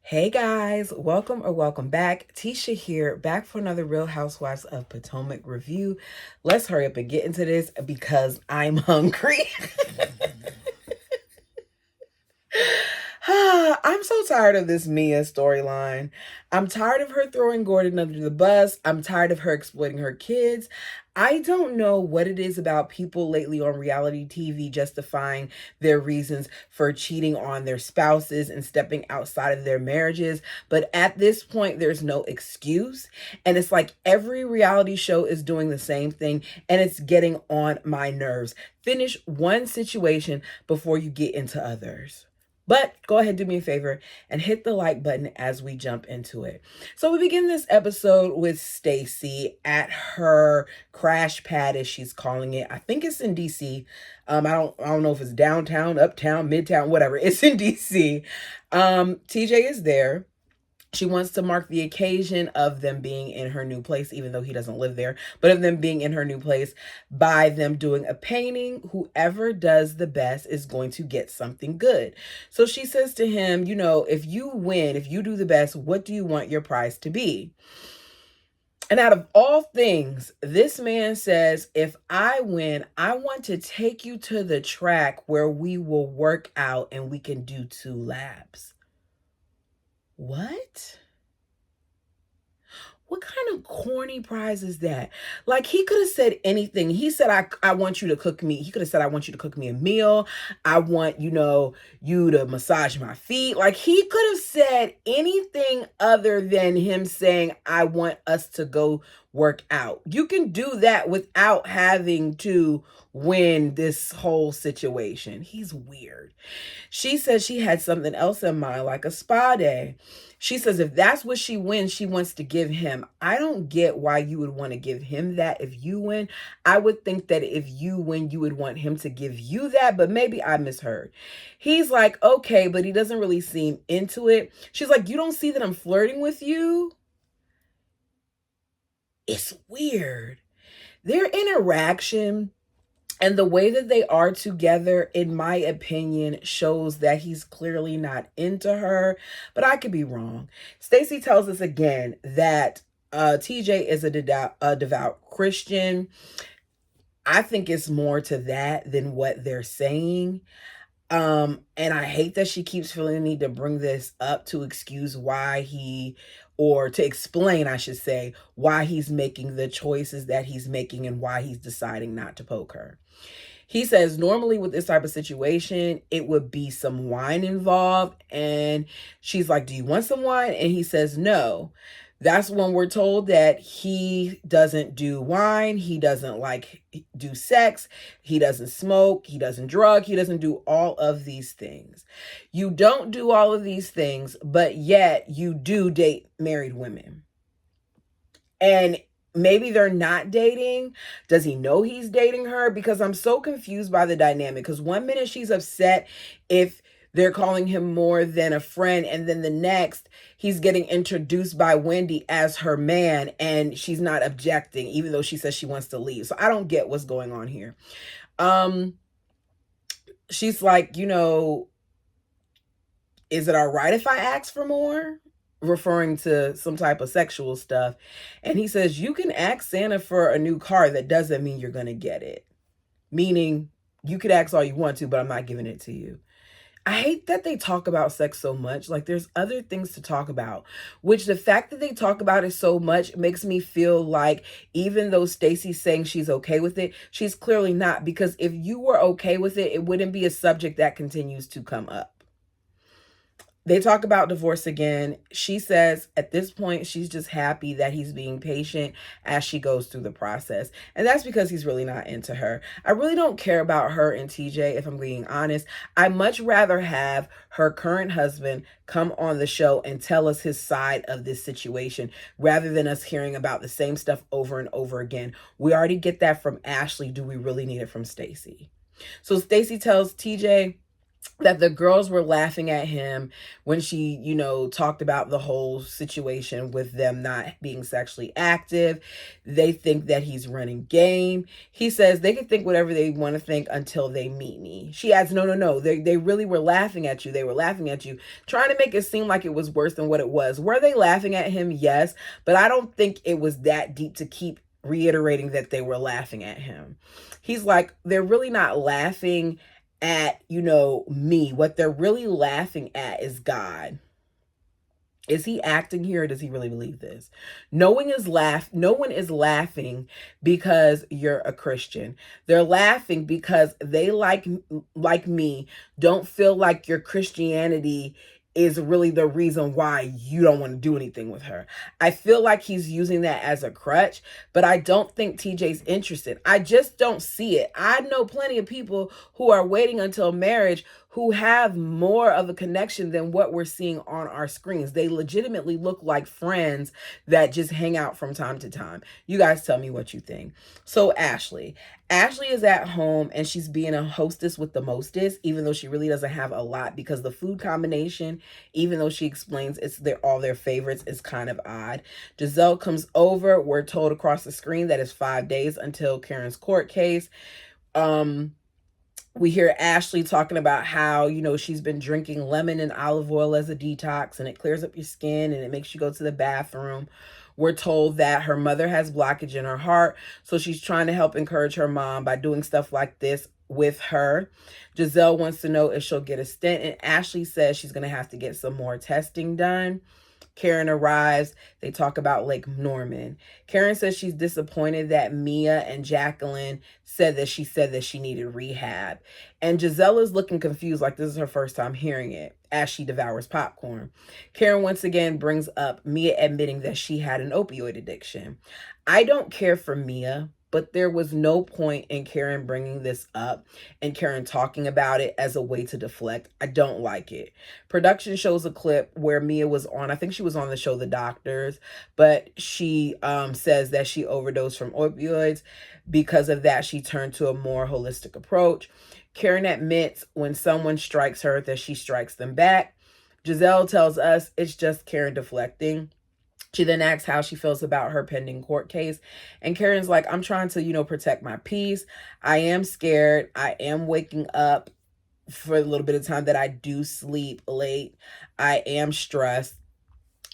Hey guys, welcome or welcome back. Tisha here, back for another Real Housewives of Potomac review. Let's hurry up and get into this because I'm hungry. I'm so tired of this Mia storyline. I'm tired of her throwing Gordon under the bus. I'm tired of her exploiting her kids. I don't know what it is about people lately on reality TV justifying their reasons for cheating on their spouses and stepping outside of their marriages. But at this point, there's no excuse. And it's like every reality show is doing the same thing, and it's getting on my nerves. Finish one situation before you get into others. But go ahead, do me a favor and hit the like button as we jump into it. So we begin this episode with Stacy at her crash pad, as she's calling it. I think it's in DC. I don't know if it's downtown, uptown, midtown, whatever. It's in DC. TJ is there. She wants to mark the occasion of them being in her new place, even though he doesn't live there, but of them being in her new place by them doing a painting. Whoever does the best is going to get something good. So she says to him, if you win, if you do the best, what do you want your prize to be? And out of all things, this man says, if I win, I want to take you to the track where we will work out and we can do 2 laps. What? What kind of corny prize is that? Like, he could have said anything. He said, I want you to cook me. He could have said, I want you to cook me a meal. I want, you to massage my feet. Like, he could have said anything other than him saying, I want us to go work out. You can do that without having to win this whole situation. He's weird. She said she had something else in mind, like a spa day. She says if that's what she wins, she wants to give him. I don't get why you would want to give him that if you win. I would think that if you win, you would want him to give you that, but maybe I misheard. He's like, okay, but he doesn't really seem into it. She's like, you don't see that I'm flirting with you? It's weird. Their interaction and the way that they are together, in my opinion, shows that he's clearly not into her, but I could be wrong. Stacy tells us again that TJ is a devout Christian. I think it's more to that than what they're saying. And I hate that she keeps feeling the need to bring this up to excuse or to explain, I should say, why he's making the choices that he's making and why he's deciding not to poke her. He says normally with this type of situation, it would be some wine involved. And she's like, do you want some wine? And he says, no. That's when we're told that he doesn't do wine. He doesn't do sex. He doesn't smoke. He doesn't drug. He doesn't do all of these things. You don't do all of these things, but yet you do date married women. And maybe they're not dating. Does he know he's dating her? Because I'm so confused by the dynamic. Because one minute she's upset if they're calling him more than a friend, and then the next he's getting introduced by Wendy as her man, and she's not objecting, even though she says she wants to leave. So I don't get what's going on here. She's like, is it all right if I ask for more? Referring to some type of sexual stuff. And he says, you can ask Santa for a new car. That doesn't mean you're going to get it. Meaning, you could ask all you want to, but I'm not giving it to you. I hate that they talk about sex so much. Like, there's other things to talk about, which the fact that they talk about it so much makes me feel like even though Stacy's saying she's okay with it, she's clearly not, because if you were okay with it, it wouldn't be a subject that continues to come up. They talk about divorce again. She says at this point, she's just happy that he's being patient as she goes through the process. And that's because he's really not into her. I really don't care about her and TJ, if I'm being honest. I much rather have her current husband come on the show and tell us his side of this situation rather than us hearing about the same stuff over and over again. We already get that from Ashley. Do we really need it from Stacy? So Stacy tells TJ, that the girls were laughing at him when she, talked about the whole situation with them not being sexually active. They think that he's running game. He says they can think whatever they want to think until they meet me. She adds, no, no, no. They really were laughing at you. They were laughing at you, trying to make it seem like it was worse than what it was. Were they laughing at him? Yes. But I don't think it was that deep to keep reiterating that they were laughing at him. He's like, they're really not laughing at, me. What they're really laughing at is God. Is he acting here, or does he really believe this? No one is laughing because you're a Christian. They're laughing because they like me don't feel like your Christianity is really the reason why you don't want to do anything with her. I feel like he's using that as a crutch, but I don't think TJ's interested. I just don't see it. I know plenty of people who are waiting until marriage who have more of a connection than what we're seeing on our screens. They legitimately look like friends that just hang out from time to time. You guys tell me what you think. So Ashley is at home and she's being a hostess with the mostest, even though she really doesn't have a lot, because the food combination, even though she explains all their favorites, is kind of odd. Giselle comes over. We're told across the screen that it's 5 days until Karen's court case. We hear Ashley talking about how, she's been drinking lemon and olive oil as a detox, and it clears up your skin and it makes you go to the bathroom. We're told that her mother has blockage in her heart, so she's trying to help encourage her mom by doing stuff like this with her. Giselle wants to know if she'll get a stent, and Ashley says she's going to have to get some more testing done. Karen arrives. They talk about Lake Norman. Karen says she's disappointed that Mia and Jacqueline said that she needed rehab. And Giselle is looking confused, like this is her first time hearing it, as she devours popcorn. Karen once again brings up Mia admitting that she had an opioid addiction. I don't care for Mia, but there was no point in Karen bringing this up and Karen talking about it as a way to deflect. I don't like it. Production shows a clip where Mia was on, I think she was on the show The Doctors, but she says that she overdosed from opioids. Because of that, she turned to a more holistic approach. Karen admits when someone strikes her that she strikes them back. Giselle tells us it's just Karen deflecting. She then asks how she feels about her pending court case. And Karen's like, I'm trying to, protect my peace. I am scared. I am waking up for a little bit of time that I do sleep late. I am stressed.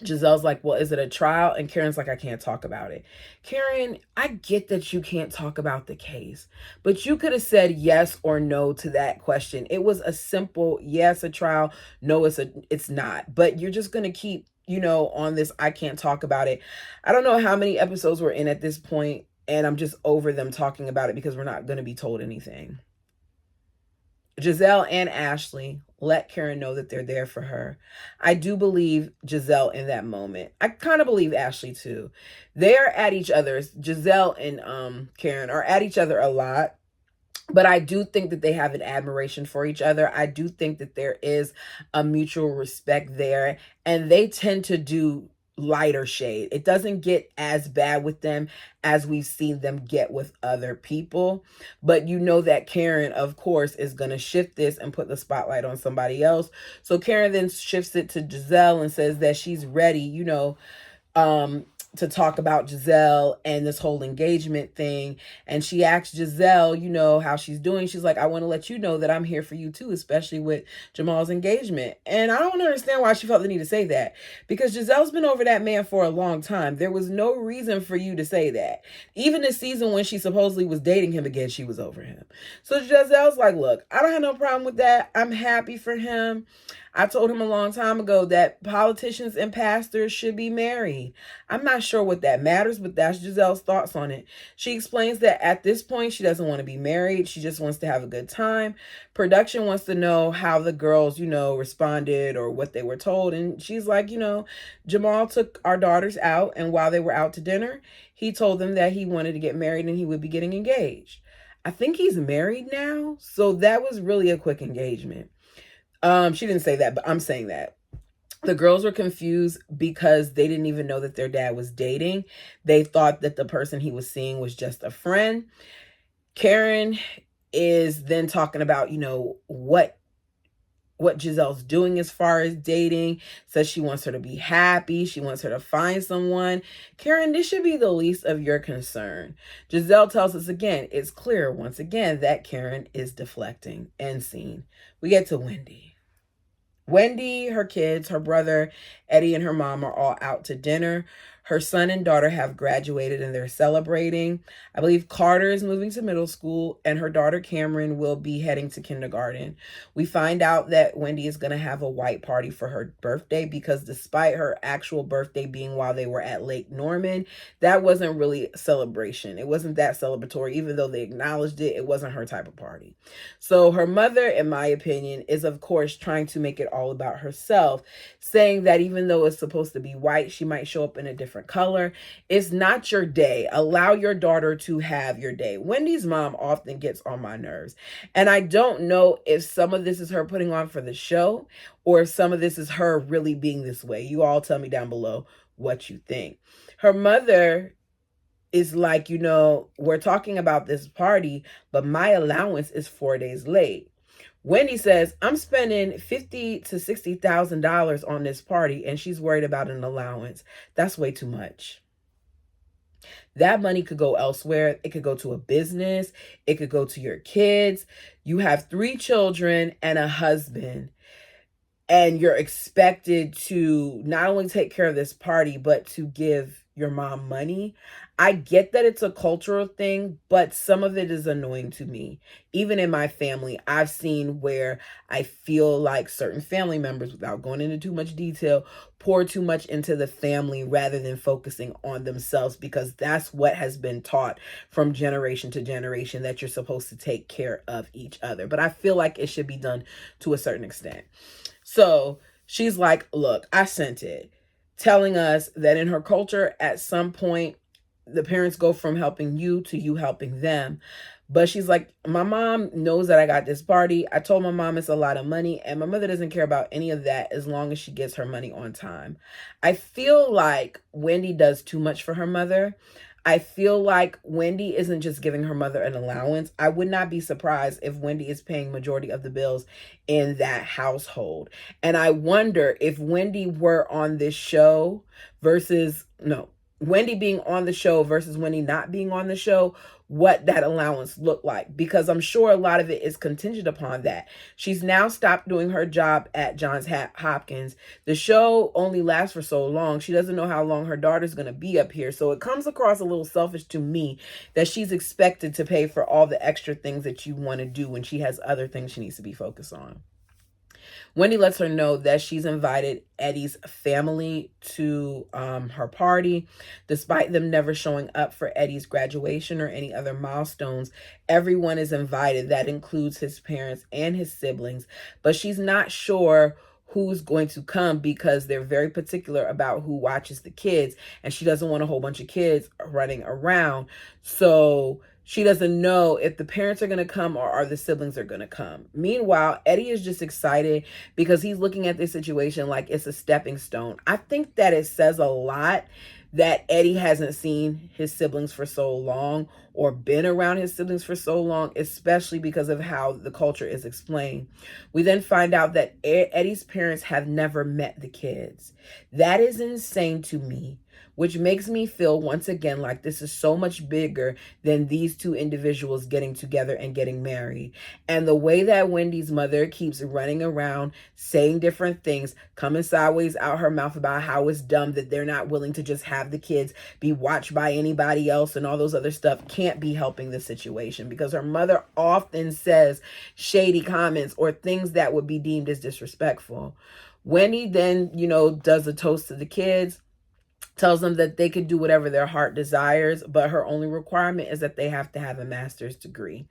Giselle's like, well, is it a trial? And Karen's like, I can't talk about it. Karen, I get that you can't talk about the case, but you could have said yes or no to that question. It was a simple yes, a trial. No, it's not. But you're just going to keep, on this, I can't talk about it. I don't know how many episodes we're in at this point, and I'm just over them talking about it because we're not going to be told anything. Giselle and Ashley let Karen know that they're there for her. I do believe Giselle in that moment. I kind of believe Ashley too. They're at each other's. Giselle and Karen are at each other a lot. But I do think that they have an admiration for each other. I do think that there is a mutual respect there. And they tend to do lighter shade. It doesn't get as bad with them as we've seen them get with other people. But you know that Karen, of course, is going to shift this and put the spotlight on somebody else. So Karen then shifts it to Giselle and says that she's ready, to talk about Giselle and this whole engagement thing. And she asks Giselle, how she's doing. She's like, I want to let you know that I'm here for you too, especially with Jamal's engagement. And I don't understand why she felt the need to say that, because Giselle's been over that man for a long time. There was no reason for you to say that. Even this season when she supposedly was dating him again, she was over him. So Giselle's like, look, I don't have no problem with that. I'm happy for him. I told him a long time ago that politicians and pastors should be married. I'm not sure what that matters, but that's Giselle's thoughts on it. She explains that at this point, she doesn't want to be married. She just wants to have a good time. Production wants to know how the girls, responded or what they were told. And she's like, Jamal took our daughters out, and while they were out to dinner, he told them that he wanted to get married and he would be getting engaged. I think he's married now. So that was really a quick engagement. She didn't say that, but I'm saying that. The girls were confused because they didn't even know that their dad was dating. They thought that the person he was seeing was just a friend. Karen is then talking about, what what Giselle's doing as far as dating, says she wants her to be happy, she wants her to find someone. Karen, this should be the least of your concern. Giselle tells us again, it's clear once again that Karen is deflecting. End scene. We get to Wendy. Wendy, her kids, her brother, Eddie, and her mom are all out to dinner. Her son and daughter have graduated and they're celebrating. I believe Carter is moving to middle school and her daughter Cameron will be heading to kindergarten. We find out that Wendy is going to have a white party for her birthday because despite her actual birthday being while they were at Lake Norman, that wasn't really a celebration. It wasn't that celebratory. Even though they acknowledged it, it wasn't her type of party. So her mother, in my opinion, is of course trying to make it all about herself, saying that even though it's supposed to be white, she might show up in a different color. It's not your day. Allow your daughter to have your day. Wendy's mom often gets on my nerves. And I don't know if some of this is her putting on for the show or if some of this is her really being this way. You all tell me down below what you think. Her mother is like, we're talking about this party, but my allowance is 4 days late. Wendy says, I'm spending $50,000 to $60,000 on this party, and she's worried about an allowance. That's way too much. That money could go elsewhere. It could go to a business. It could go to your kids. You have 3 children and a husband, and you're expected to not only take care of this party, but to give your mom money. I get that it's a cultural thing, but some of it is annoying to me. Even in my family, I've seen where I feel like certain family members, without going into too much detail, pour too much into the family rather than focusing on themselves, because that's what has been taught from generation to generation, that you're supposed to take care of each other. But I feel like it should be done to a certain extent. So she's like, look, I sent it, telling us that in her culture, at some point, the parents go from helping you to you helping them. But she's like, my mom knows that I got this party. I told my mom it's a lot of money, and my mother doesn't care about any of that as long as she gets her money on time. I feel like Wendy does too much for her mother. I feel like Wendy isn't just giving her mother an allowance. I would not be surprised if Wendy is paying majority of the bills in that household. And I wonder if Wendy were on this show Wendy being on the show versus Wendy not being on the show, what that allowance looked like, because I'm sure a lot of it is contingent upon that. She's now stopped doing her job at Johns Hopkins. The show only lasts for so long. She doesn't know how long her daughter's going to be up here. So it comes across a little selfish to me that she's expected to pay for all the extra things that you want to do when she has other things she needs to be focused on. Wendy lets her know that she's invited Eddie's family to her party. Despite them never showing up for Eddie's graduation or any other milestones, everyone is invited. That includes his parents and his siblings. But she's not sure who's going to come because they're very particular about who watches the kids. And she doesn't want a whole bunch of kids running around. So she doesn't know if the parents are going to come or are the siblings are going to come. Meanwhile, Eddie is just excited because he's looking at this situation like it's a stepping stone. I think that it says a lot that Eddie hasn't seen his siblings for so long or been around his siblings for so long, especially because of how the culture is explained. We then find out that Eddie's parents have never met the kids. That is insane to me, which makes me feel once again like this is so much bigger than these 2 individuals getting together and getting married. And the way that Wendy's mother keeps running around saying different things, coming sideways out her mouth about how it's dumb that they're not willing to just have the kids be watched by anybody else and all those other stuff, can't be helping the situation, because her mother often says shady comments or things that would be deemed as disrespectful. Wendy then, does a toast to the kids, tells them that they can do whatever their heart desires, but her only requirement is that they have to have a master's degree.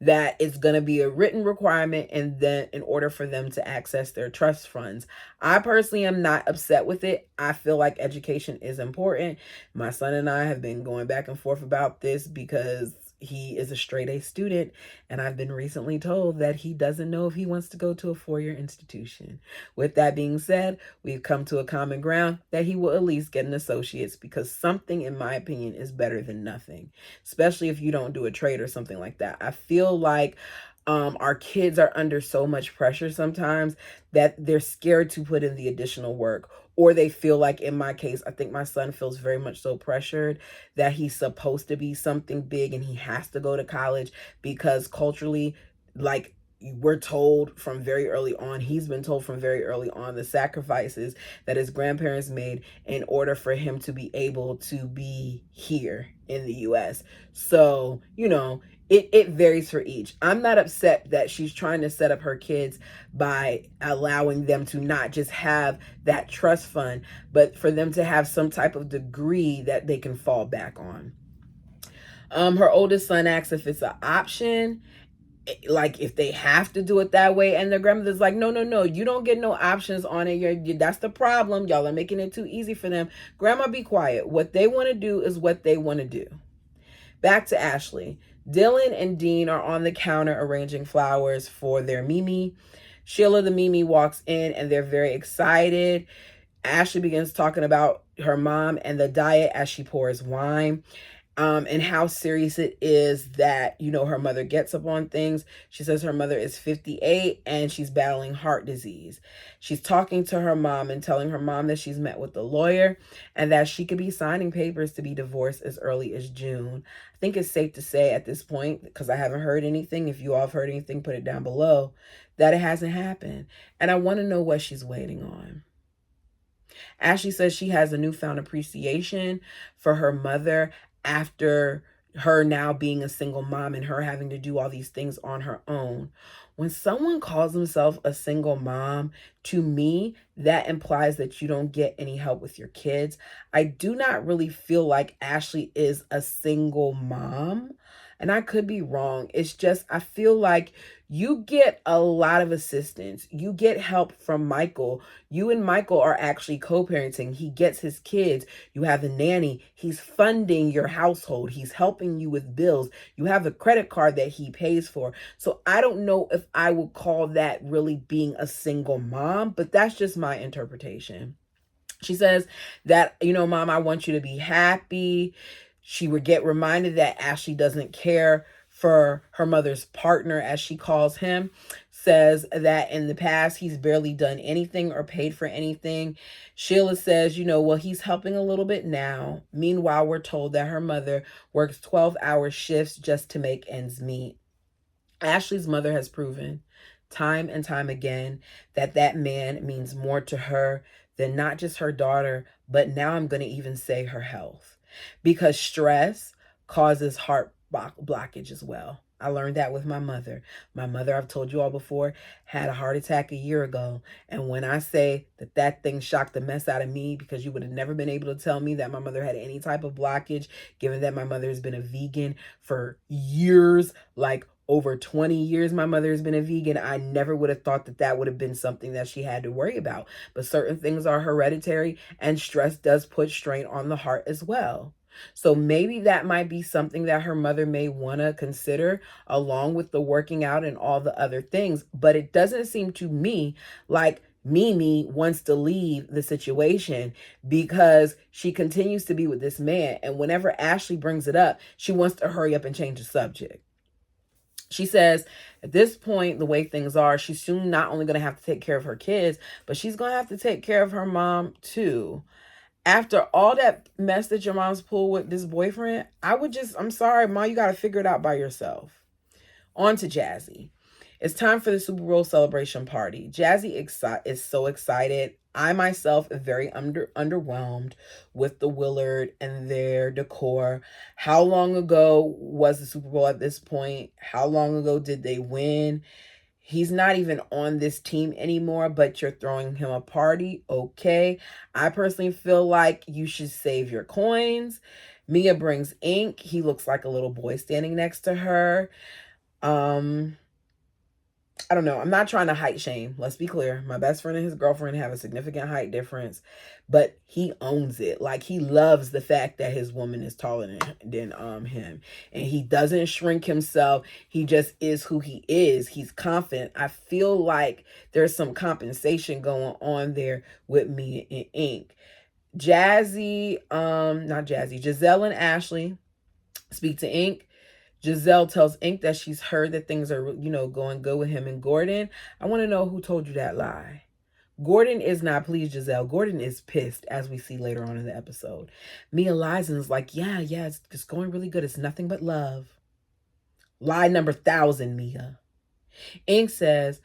That it's going to be a written requirement, and then in order for them to access their trust funds. I personally am not upset with it. I feel like education is important. My son and I have been going back and forth about this because he is a straight A student, and I've been recently told that he doesn't know if he wants to go to a 4-year institution. With that being said, we've come to a common ground that he will at least get an associate's, because something, in my opinion, is better than nothing, especially if you don't do a trade or something like that. I feel like Our kids are under so much pressure sometimes that they're scared to put in the additional work, or they feel like, in my case, I think my son feels very much so pressured that he's supposed to be something big and he has to go to college because culturally, like, we're told from very early on, he's been told from very early on the sacrifices that his grandparents made in order for him to be able to be here in the US. So, it varies for each. I'm not upset that she's trying to set up her kids by allowing them to not just have that trust fund, but for them to have some type of degree that they can fall back on. Her oldest son asks if it's an option, like if they have to do it that way, and their grandmother's like, no, no, no, you don't get no options on it. That's the problem. Y'all are making it too easy for them. Grandma, be quiet. What they want to do is what they want to do. Back to Ashley. Dylan and Dean are on the counter arranging flowers for their Mimi. Sheila the Mimi walks in and they're very excited. Ashley begins talking about her mom and the diet as she pours wine. And how serious it is that, her mother gets up on things. She says her mother is 58 and she's battling heart disease. She's talking to her mom and telling her mom that she's met with the lawyer and that she could be signing papers to be divorced as early as June. I think it's safe to say at this point, because I haven't heard anything, if you all have heard anything, put it down below, that it hasn't happened. And I want to know what she's waiting on. Ashley says she has a newfound appreciation for her mother after her now being a single mom and her having to do all these things on her own. When someone calls themselves a single mom, to me, that implies that you don't get any help with your kids. I do not really feel like Ashley is a single mom. And I could be wrong. It's just, I feel like you get a lot of assistance. You get help from Michael. You and Michael are actually co-parenting. He gets his kids. You have a nanny. He's funding your household. He's helping you with bills. You have a credit card that he pays for. So I don't know if I would call that really being a single mom, but that's just my interpretation. She says that, Mom, I want you to be happy. She would get reminded that Ashley doesn't care for her mother's partner, as she calls him. Says that in the past, he's barely done anything or paid for anything. Sheila says, well, he's helping a little bit now. Meanwhile, we're told that her mother works 12-hour shifts just to make ends meet. Ashley's mother has proven time and time again that man means more to her than not just her daughter, but now I'm going to even say her health, because stress causes heart blockage as well. I learned that with my mother. My mother, I've told you all before, had a heart attack a year ago. And when I say that thing shocked the mess out of me, because you would have never been able to tell me that my mother had any type of blockage, given that my mother has been a vegan for years, like over 20 years, my mother has been a vegan. I never would have thought that would have been something that she had to worry about. But certain things are hereditary, and stress does put strain on the heart as well. So maybe that might be something that her mother may want to consider, along with the working out and all the other things. But it doesn't seem to me like Mimi wants to leave the situation, because she continues to be with this man. And whenever Ashley brings it up, she wants to hurry up and change the subject. She says at this point, the way things are, she's soon not only going to have to take care of her kids, but she's going to have to take care of her mom too. After all that mess that your mom's pulled with this boyfriend, I'm sorry, Mom, you got to figure it out by yourself. On to Jazzy. It's time for the Super Bowl celebration party. Jazzy is so excited. I myself am very underwhelmed with the Willard and their decor. How long ago was the Super Bowl at this point? How long ago did they win? He's not even on this team anymore, but you're throwing him a party. Okay. I personally feel like you should save your coins. Mia brings ink. He looks like a little boy standing next to her. I don't know. I'm not trying to height shame. Let's be clear. My best friend and his girlfriend have a significant height difference, but he owns it. Like, he loves the fact that his woman is taller than him, and he doesn't shrink himself. He just is who he is. He's confident. I feel like there's some compensation going on there with me and Ink. Giselle and Ashley speak to Ink. Giselle tells Ink that she's heard that things are, going good with him and Gordon. I want to know who told you that lie. Gordon is not pleased, Giselle. Gordon is pissed, as we see later on in the episode. Mia lies and is like, yeah, it's going really good. It's nothing but love. Lie number 1,000, Mia. Ink says,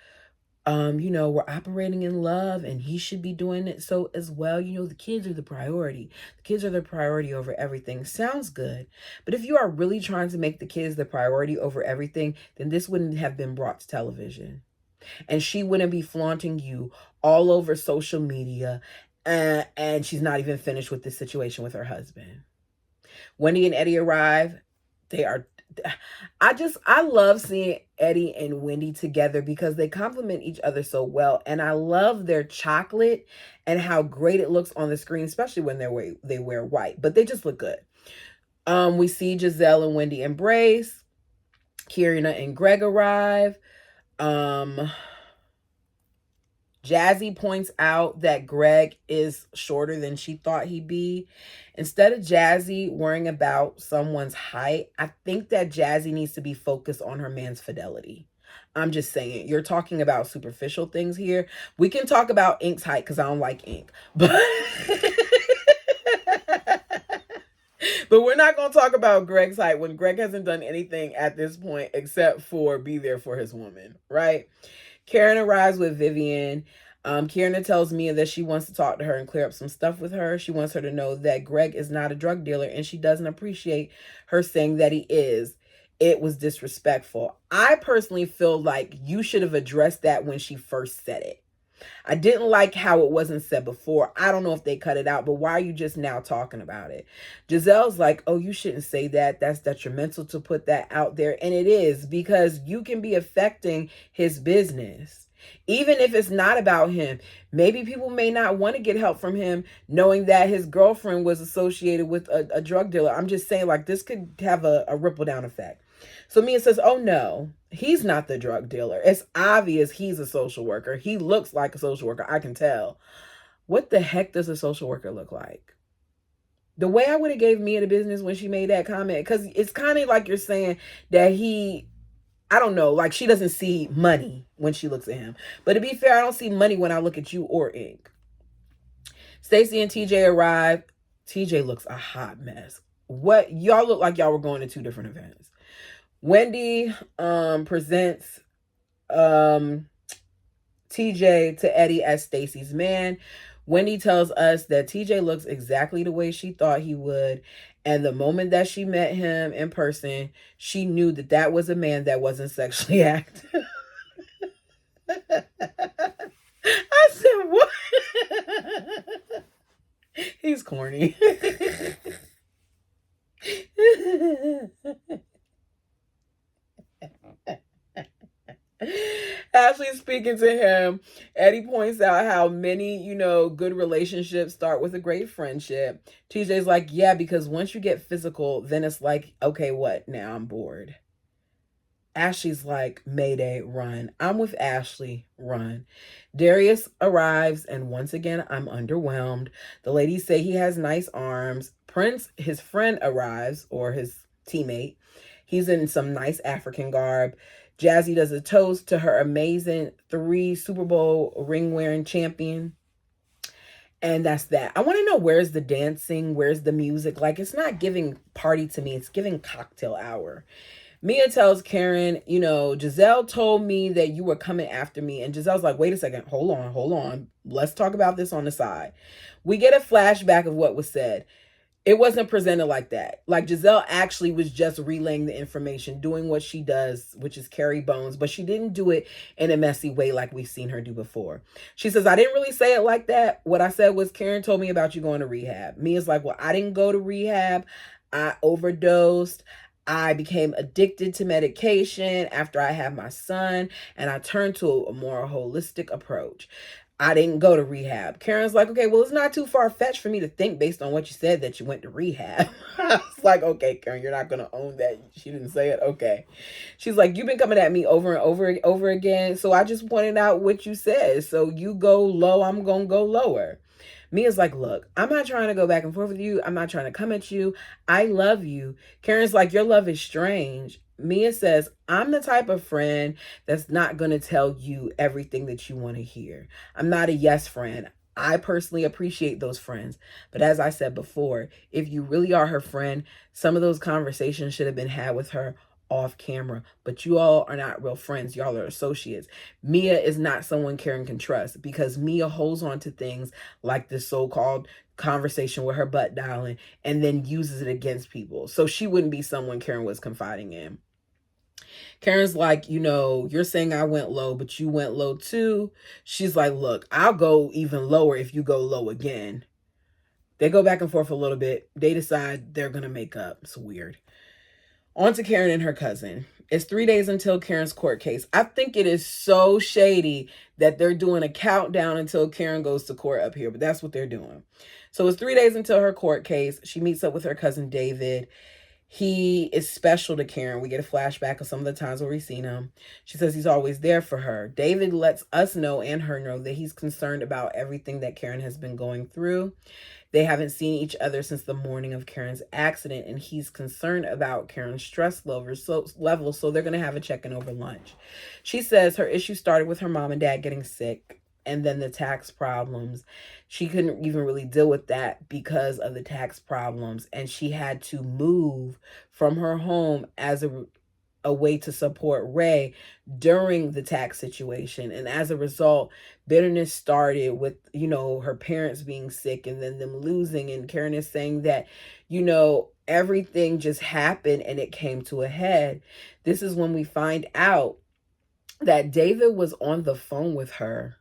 we're operating in love and he should be doing it so as well. The kids are the priority. The kids are the priority over everything. Sounds good. But if you are really trying to make the kids the priority over everything, then this wouldn't have been brought to television. And she wouldn't be flaunting you all over social media. And she's not even finished with this situation with her husband. Wendy and Eddie arrive. They are I love seeing Eddie and Wendy together because they complement each other so well. And I love their chocolate and how great it looks on the screen, especially when they wear white. But they just look good. We see Giselle and Wendy embrace. Kierna and Greg arrive. Jazzy points out that Greg is shorter than she thought he'd be. Instead of Jazzy worrying about someone's height, I think that Jazzy needs to be focused on her man's fidelity. I'm just saying, you're talking about superficial things here. We can talk about Ink's height because I don't like Ink. But but we're not going to talk about Greg's height when Greg hasn't done anything at this point except for be there for his woman, right? Karen arrives with Vivian. Kierna tells Mia that she wants to talk to her and clear up some stuff with her. She wants her to know that Greg is not a drug dealer and she doesn't appreciate her saying that he is. It was disrespectful. I personally feel like you should have addressed that when she first said it. I didn't like how it wasn't said before. I don't know if they cut it out, but why are you just now talking about it? Giselle's like, oh, you shouldn't say that. That's detrimental to put that out there. And it is, because you can be affecting his business. Even if it's not about him, maybe people may not want to get help from him knowing that his girlfriend was associated with a drug dealer. I'm just saying, like, this could have a ripple down effect. So Mia says, oh no, he's not the drug dealer. It's obvious he's a social worker. He looks like a social worker. I can tell. What the heck does a social worker look like? The way I would have gave Mia the business when she made that comment, because it's kind of like you're saying that I don't know, like she doesn't see money when she looks at him. But to be fair, I don't see money when I look at you or Ink. Stacy and TJ arrive. TJ looks a hot mess. What? Y'all look like y'all were going to 2 different events. Wendy presents TJ to Eddie as Stacy's man. Wendy tells us that TJ looks exactly the way she thought he would. And the moment that she met him in person, she knew that that was a man that wasn't sexually active. I said, what? He's corny. Ashley's speaking to him. Eddie points out how many, good relationships start with a great friendship. TJ's like, yeah, because once you get physical, then it's like, okay, what? Now I'm bored. Ashley's like, Mayday, run. I'm with Ashley, run. Darius arrives, and once again, I'm underwhelmed. The ladies say he has nice arms. Prince, his friend, arrives, or his teammate. He's in some nice African garb. Jazzy does a toast to her amazing 3 Super Bowl ring-wearing champion. And that's that. I want to know, where's the dancing? Where's the music? Like, it's not giving party to me. It's giving cocktail hour. Mia tells Karen, Giselle told me that you were coming after me. And Giselle's like, wait a second. Hold on. Let's talk about this on the side. We get a flashback of what was said. It wasn't presented like that. Like, Giselle actually was just relaying the information, doing what she does, which is carry bones, but she didn't do it in a messy way like we've seen her do before. She says, I didn't really say it like that. What I said was, Karen told me about you going to rehab. Mia's like, well, I didn't go to rehab. I overdosed. I became addicted to medication after I had my son, and I turned to a more holistic approach. I didn't go to rehab. Karen's like, okay, well, it's not too far-fetched for me to think based on what you said that you went to rehab. I was like, okay, Karen, you're not going to own that. She didn't say it. Okay. She's like, you've been coming at me over and over again. So I just pointed out what you said. So you go low, I'm going to go lower. Mia's like, look, I'm not trying to go back and forth with you. I'm not trying to come at you. I love you. Karen's like, your love is strange. Mia says, I'm the type of friend that's not going to tell you everything that you want to hear. I'm not a yes friend. I personally appreciate those friends. But as I said before, if you really are her friend, some of those conversations should have been had with her off camera. But you all are not real friends. Y'all are associates. Mia is not someone Karen can trust because Mia holds on to things like this so-called conversation with her butt dialing and then uses it against people. So she wouldn't be someone Karen was confiding in. Karen's like, you're saying I went low, but you went low too. She's like, look, I'll go even lower if you go low again. They go back and forth a little bit. They decide they're going to make up. It's weird. On to Karen and her cousin. It's 3 days until Karen's court case. I think it is so shady that they're doing a countdown until Karen goes to court up here, but that's what they're doing. So it's 3 days until her court case. She meets up with her cousin David. He is special to Karen. We get a flashback of some of the times where we've seen him. She says he's always there for her. David lets us know and her know that he's concerned about everything that Karen has been going through. They haven't seen each other since the morning of Karen's accident, and he's concerned about Karen's stress level, so they're going to have a check-in over lunch. She says her issue started with her mom and dad getting sick, and then the tax problems. She couldn't even really deal with that because of the tax problems, and she had to move from her home as a way to support Ray during the tax situation. And as a result, bitterness started with, her parents being sick and then them losing. And Karen is saying that, everything just happened and it came to a head. This is when we find out that David was on the phone with her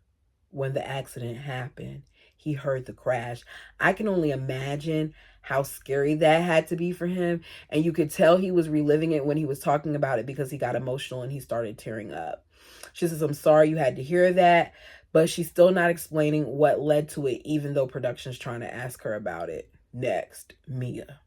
when the accident happened. He heard the crash. I can only imagine how scary that had to be for him. And you could tell he was reliving it when he was talking about it because he got emotional and he started tearing up. She says, I'm sorry you had to hear that, but she's still not explaining what led to it, even though production's trying to ask her about it. Next, Mia.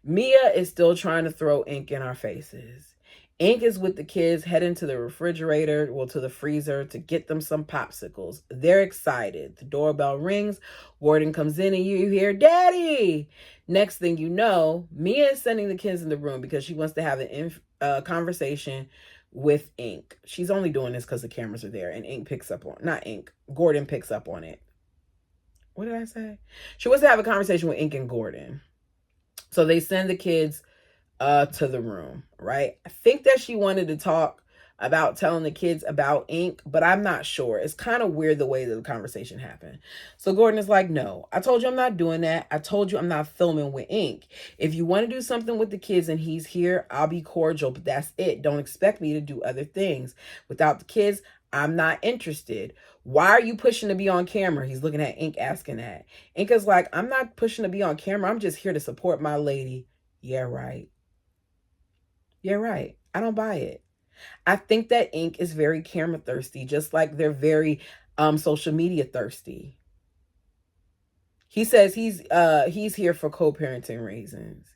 Mia is still trying to throw ink in our faces. Ink is with the kids heading to the refrigerator, to the freezer to get them some popsicles. They're excited. The doorbell rings. Gordon comes in and you hear, Daddy. Next thing you know, Mia is sending the kids in the room because she wants to have a conversation with Ink. She's only doing this because the cameras are there and Gordon picks up on it. What did I say? She wants to have a conversation with Ink and Gordon. So they send the kids to the room, right? I think that she wanted to talk about telling the kids about Ink, but I'm not sure. It's kind of weird the way that the conversation happened. So Gordon is like, no, I told you I'm not doing that. I told you I'm not filming with Ink. If you want to do something with the kids and he's here, I'll be cordial, but that's it. Don't expect me to do other things. Without the kids, I'm not interested. Why are you pushing to be on camera? He's looking at Ink asking that. Ink is like, I'm not pushing to be on camera. I'm just here to support my lady. Yeah, right. Yeah, right. I don't buy it. I think that Ink is very camera thirsty, just like they're very social media thirsty. He says he's here for co-parenting reasons.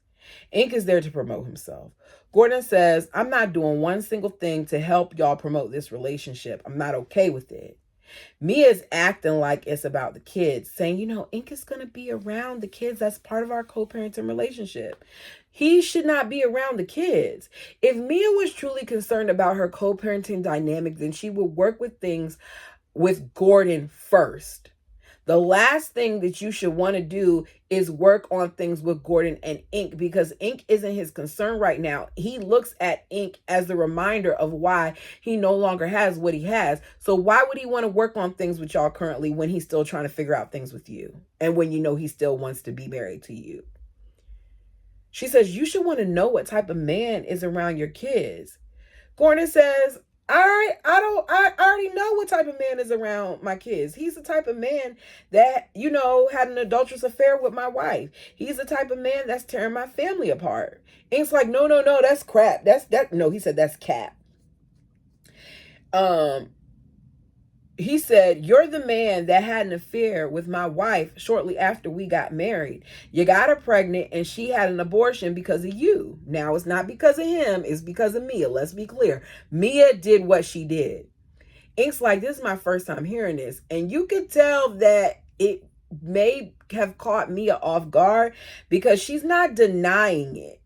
Ink is there to promote himself. Gordon says, I'm not doing one single thing to help y'all promote this relationship. I'm not okay with it. Mia's acting like it's about the kids, saying, Ink is going to be around the kids. That's part of our co-parenting relationship. He should not be around the kids. If Mia was truly concerned about her co-parenting dynamic, then she would work with things with Gordon first. The last thing that you should want to do is work on things with Gordon and Ink because Ink isn't his concern right now. He looks at Ink as the reminder of why he no longer has what he has. So why would he want to work on things with y'all currently when he's still trying to figure out things with you? And when he still wants to be married to you? She says, you should want to know what type of man is around your kids. Gordon says, I already know what type of man is around my kids. He's the type of man that, had an adulterous affair with my wife. He's the type of man that's tearing my family apart. Ink's like, no, that's crap. No, he said, that's cap. He said, you're the man that had an affair with my wife shortly after we got married. You got her pregnant and she had an abortion because of you. Now, it's not because of him. It's because of Mia. Let's be clear. Mia did what she did. Ink's like, this is my first time hearing this. And you could tell that may have caught Mia off guard because she's not denying it.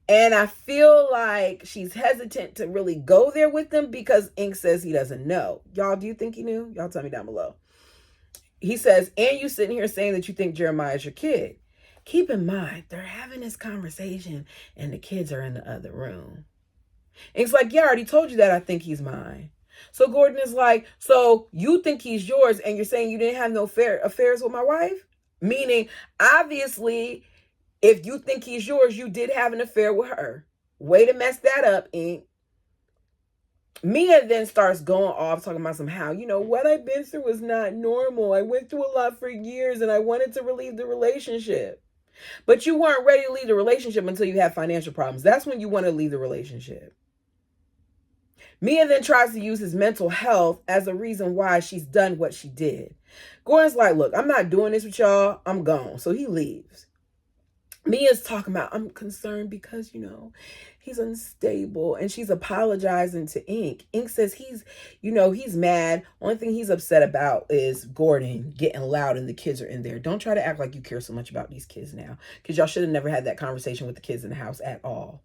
And I feel like she's hesitant to really go there with them because Ink says he doesn't know. Y'all, do you think he knew? Y'all tell me down below. He says, and you sitting here saying that you think Jeremiah is your kid. Keep in mind, they're having this conversation and the kids are in the other room. Ink's like, yeah, I already told you that I think he's mine. So Gordon is like, so you think he's yours and you're saying you didn't have no affairs with my wife? Meaning, obviously, if you think he's yours, you did have an affair with her. Way to mess that up, Ink. Mia then starts going off talking about somehow, what I've been through is not normal. I went through a lot for years and I wanted to relieve the relationship. But you weren't ready to leave the relationship until you had financial problems. That's when you want to leave the relationship. Mia then tries to use his mental health as a reason why she's done what she did. Gordon's like, look, I'm not doing this with y'all. I'm gone. So he leaves. Mia's talking about, I'm concerned because, he's unstable. And she's apologizing to Ink. Ink says he's mad. Only thing he's upset about is Gordon getting loud and the kids are in there. Don't try to act like you care so much about these kids now. Because y'all should have never had that conversation with the kids in the house at all.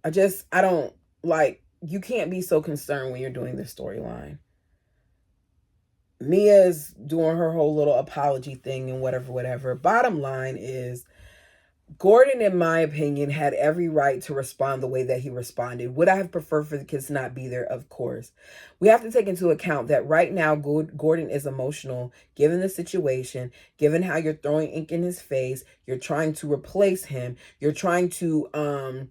I don't you can't be so concerned when you're doing this storyline. Mia's doing her whole little apology thing and whatever. Bottom line is, Gordon, in my opinion, had every right to respond the way that he responded. Would I have preferred for the kids to not be there? Of course. We have to take into account that right now, Gordon is emotional, given the situation, given how you're throwing Ink in his face. You're trying to replace him. You're trying to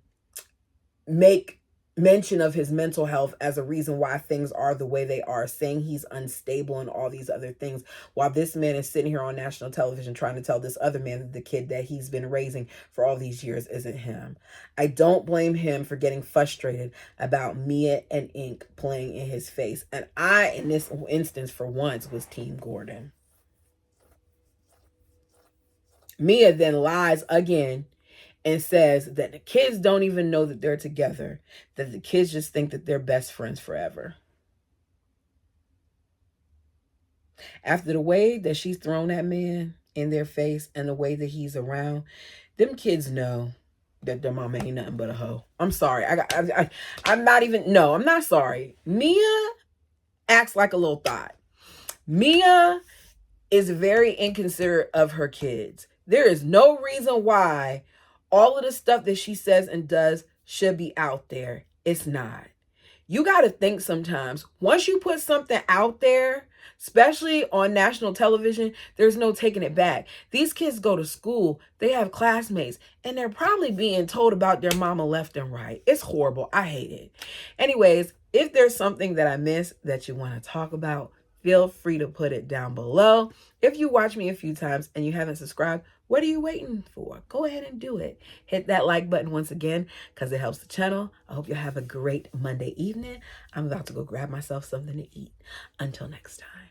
make mention of his mental health as a reason why things are the way they are, saying he's unstable and all these other things, while this man is sitting here on national television trying to tell this other man that the kid that he's been raising for all these years isn't him. I don't blame him for getting frustrated about Mia and Ink playing in his face. And I, in this instance, for once, was Team Gordon. Mia then lies again and says that the kids don't even know that they're together, that the kids just think that they're best friends forever. After the way that she's thrown that man in their face and the way that he's around, them kids know that their mama ain't nothing but a hoe. I'm sorry. I'm not sorry. Mia acts like a little thought. Mia is very inconsiderate of her kids. There is no reason why all of the stuff that she says and does should be out there. It's not. You got to think sometimes, once you put something out there, especially on national television, there's no taking it back. These kids go to school, they have classmates, and they're probably being told about their mama left and right. It's horrible. I hate it. Anyways, if there's something that I missed that you want to talk about, feel free to put it down below. If you watch me a few times and you haven't subscribed, what are you waiting for? Go ahead and do it. Hit that like button once again because it helps the channel. I hope you have a great Monday evening. I'm about to go grab myself something to eat. Until next time.